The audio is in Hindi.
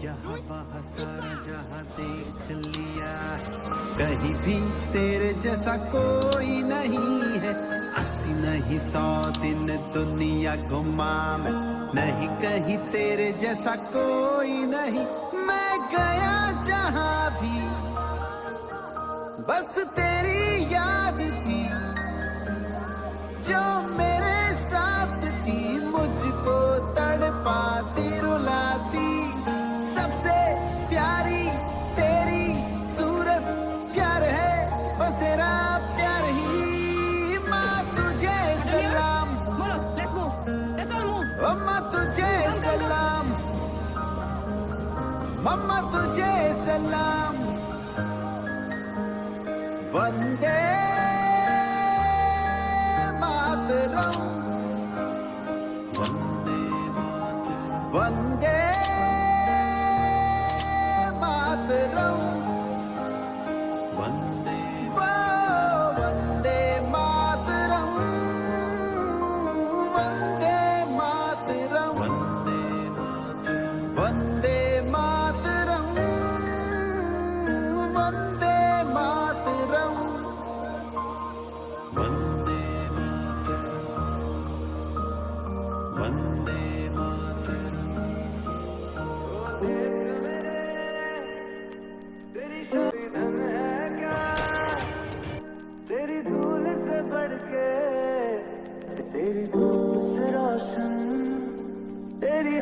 यहाँ वहाँ सारा जहाँ देख लिया, कहीं भी तेरे जैसा कोई नहीं है। 80 नहीं 100 दिन दुनिया घुमा मैं, नहीं कहीं तेरे जैसा कोई नहीं। मैं गया जहाँ भी बस तेरी याद थी, जो मेरे साथ थी, मुझको तड़पाती रुलाती। सबसे प्यारी तेरी सूरत, प्यार है बस तेरा प्यार ही। माँ तुझे सलाम, ओ माँ तुझे सलाम, मम्मा तुझे सलाम। वंदे मातरम, वंदे मातरम, वंदे वंदे मातरम, वंदे मातरम, वंदे मातरम, वंदे मातरम, वंदे मातरम, वंदे मातरम। तेरी धन है क्या, तेरी धूल से बढ़ के, तेरी धूप से रोशन, तेरी